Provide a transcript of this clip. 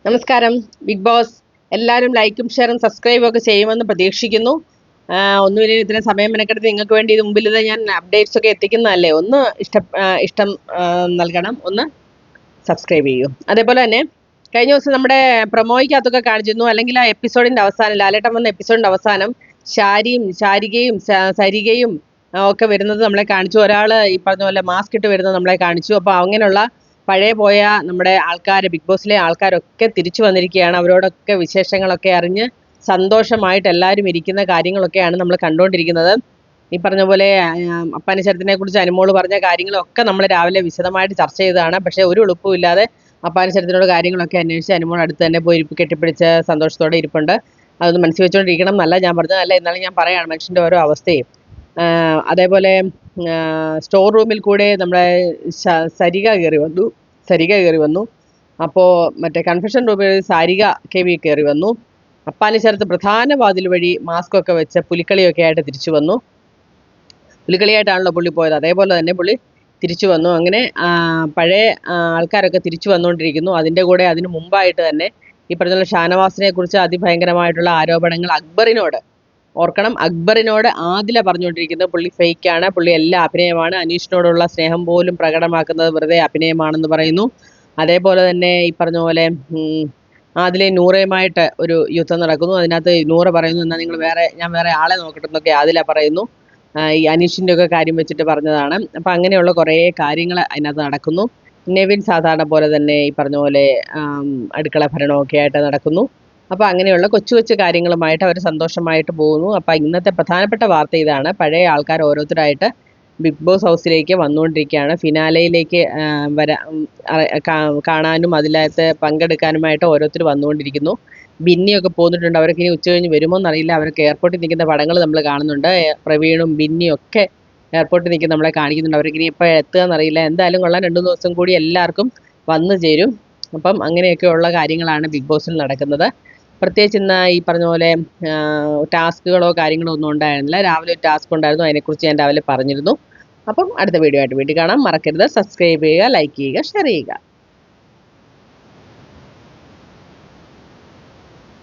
നമസ്കാരം. Big boss എല്ലാവരും ലൈക്കും ഷെയറും സബ്സ്ക്രൈബും ഒക്കെ ചെയ്യുമെന്ന് പ്രതീക്ഷിക്കുന്നു. ഒന്നുമില്ല, ഇത്രയും സമയം മെനക്കെടുത്ത് നിങ്ങൾക്ക് വേണ്ടി ഇത് മുമ്പിൽ ഞാൻ അപ്ഡേറ്റ്സ് ഒക്കെ എത്തിക്കുന്നതല്ലേ. ഒന്ന് ഇഷ്ടം നൽകണം, ഒന്ന് സബ്സ്ക്രൈബ് ചെയ്യൂ. അതേപോലെ തന്നെ കഴിഞ്ഞ ദിവസം നമ്മുടെ പ്രൊമോയ്ക്കകത്തൊക്കെ കാണിച്ചിരുന്നു, അല്ലെങ്കിൽ ആ എപ്പിസോഡിന്റെ അവസാനം, ലാലേട്ടൻ വന്ന എപ്പിസോഡിന്റെ അവസാനം ശാരികയും സരികയും ഒക്കെ വരുന്നത് നമ്മളെ കാണിച്ചു. ഒരാൾ ഈ പറഞ്ഞ പോലെ മാസ്ക് ഇട്ട് വരുന്നത് നമ്മളെ കാണിച്ചു. അപ്പോൾ അങ്ങനെയുള്ള പഴയ പോയ നമ്മുടെ ആൾക്കാർ, ബിഗ് ബോസിലെ ആൾക്കാരൊക്കെ തിരിച്ചു വന്നിരിക്കുകയാണ്. അവരോടൊക്കെ വിശേഷങ്ങളൊക്കെ അറിഞ്ഞ് സന്തോഷമായിട്ട് എല്ലാവരും ഇരിക്കുന്ന കാര്യങ്ങളൊക്കെയാണ് നമ്മൾ കണ്ടുകൊണ്ടിരിക്കുന്നത്. ഈ പറഞ്ഞ പോലെ അപ്പാനിച്ചരത്തിനെ കുറിച്ച് അനുമോള് പറഞ്ഞ കാര്യങ്ങളൊക്കെ നമ്മൾ രാവിലെ വിശദമായിട്ട് ചർച്ച ചെയ്തതാണ്. പക്ഷേ ഒരു എളുപ്പവും ഇല്ലാതെ അപ്പാനിച്ചരത്തിനോട് കാര്യങ്ങളൊക്കെ അന്വേഷിച്ച് അനുമോൾ അടുത്ത് തന്നെ പോയി കെട്ടിപ്പിടിച്ച് സന്തോഷത്തോടെ ഇരിപ്പുണ്ട്. അതൊന്ന് മനസ്സിൽ വെച്ചുകൊണ്ടിരിക്കണം എന്നല്ല ഞാൻ പറഞ്ഞത്, അല്ല എന്നാലും ഞാൻ പറയുകയാണ് മനുഷ്യൻ്റെ ഓരോ അവസ്ഥയും. അതേപോലെ സ്റ്റോർ റൂമിൽ കൂടെ നമ്മുടെ സരിക കയറി വന്നു. അപ്പോൾ മറ്റേ കൺഫെഷൻ റൂമിൽ സാരിക കെവി കയറി വന്നു. അപ്പാനിച്ചരത്ത് പ്രധാന വാതിൽ വഴി മാസ്ക് ഒക്കെ വെച്ച് പുലിക്കളിയൊക്കെ ആയിട്ട് തിരിച്ചു വന്നു. പുലിക്കളിയായിട്ടാണല്ലോ പുള്ളി പോയത്, അതേപോലെ തന്നെ പുള്ളി തിരിച്ചു വന്നു. അങ്ങനെ പഴയ ആൾക്കാരൊക്കെ തിരിച്ചു വന്നുകൊണ്ടിരിക്കുന്നു. അതിൻ്റെ കൂടെ അതിന് മുമ്പായിട്ട് തന്നെ ഈ പറഞ്ഞ ഷാനവാസിനെ കുറിച്ച് അതിഭയങ്കരമായിട്ടുള്ള ആരോപണങ്ങൾ അക്ബറിനോട് ആദില പറഞ്ഞുകൊണ്ടിരിക്കുന്നത് പുള്ളി ഫേക്കാണ്, പുള്ളി എല്ലാം അഭിനയമാണ്, അനീഷിനോടുള്ള സ്നേഹം പോലും പ്രകടമാക്കുന്നത് വെറുതെ അഭിനയമാണെന്ന് പറയുന്നു. അതേപോലെ തന്നെ ഈ പറഞ്ഞ പോലെ ആദിലെ നൂറയുമായിട്ട് ഒരു യുദ്ധം നടക്കുന്നു. അതിനകത്ത് നൂറ പറയുന്നു, എന്നാൽ നിങ്ങൾ ഞാൻ വേറെ ആളെ നോക്കട്ടെ എന്നൊക്കെ ആദില പറയുന്നു. ഈ അനീഷിൻ്റെ ഒക്കെ കാര്യം വെച്ചിട്ട് പറഞ്ഞതാണ്. അപ്പം അങ്ങനെയുള്ള കുറേ കാര്യങ്ങൾ അതിനകത്ത് നടക്കുന്നു. നെവിൻ സാധാരണ പോലെ തന്നെ ഈ പറഞ്ഞ പോലെ അടുക്കള ഭരണമൊക്കെ ആയിട്ട് നടക്കുന്നു. അപ്പോൾ അങ്ങനെയുള്ള കൊച്ചു കൊച്ചു കാര്യങ്ങളുമായിട്ട് അവർ സന്തോഷമായിട്ട് പോകുന്നു. അപ്പോൾ ഇന്നത്തെ പ്രധാനപ്പെട്ട വാർത്ത ഇതാണ്. പഴയ ആൾക്കാർ ഓരോരുത്തരായിട്ട് ബിഗ് ബോസ് ഹൗസിലേക്ക് വന്നുകൊണ്ടിരിക്കുകയാണ്. ഫിനാലയിലേക്ക് കാണാനും അതിനകത്ത് പങ്കെടുക്കാനുമായിട്ട് ഓരോരുത്തർ വന്നുകൊണ്ടിരിക്കുന്നു. ബിന്നിയൊക്കെ പോന്നിട്ടുണ്ട്. അവരൊക്കെ ഇനി ഉച്ചകഴിഞ്ഞ് വരുമോ എന്നറിയില്ല. അവരൊക്കെ എയർപോർട്ടിൽ നിൽക്കുന്ന പടങ്ങൾ നമ്മൾ കാണുന്നുണ്ട്. പ്രവീണും ബിന്നിയും ഒക്കെ എയർപോർട്ടിൽ നിൽക്കുന്ന നമ്മളെ കാണിക്കുന്നുണ്ട്. അവർക്ക് ഇനി ഇപ്പോൾ എത്തുക എന്നറിയില്ല. എന്തായാലും കൊള്ളാം, 2 ദിവസം കൂടി എല്ലാവർക്കും വന്നു ചേരും. അപ്പം അങ്ങനെയൊക്കെയുള്ള കാര്യങ്ങളാണ് ബിഗ് ബോസിൽ നടക്കുന്നത്. പ്രത്യേകിച്ച് ഇന്ന് ഈ പറഞ്ഞ പോലെ ടാസ്കുകളോ കാര്യങ്ങളോ ഒന്നും ഉണ്ടായിരുന്നില്ല. രാവിലെ ഒരു ടാസ്ക് ഉണ്ടായിരുന്നു, അതിനെക്കുറിച്ച് ഞാൻ രാവിലെ പറഞ്ഞിരുന്നു. അപ്പം അടുത്ത വീഡിയോ ആയിട്ട് വീണ്ടും കാണാം. മറക്കരുത്, സബ്സ്ക്രൈബ് ചെയ്യുക, ലൈക്ക് ചെയ്യുക, ഷെയർ ചെയ്യുക.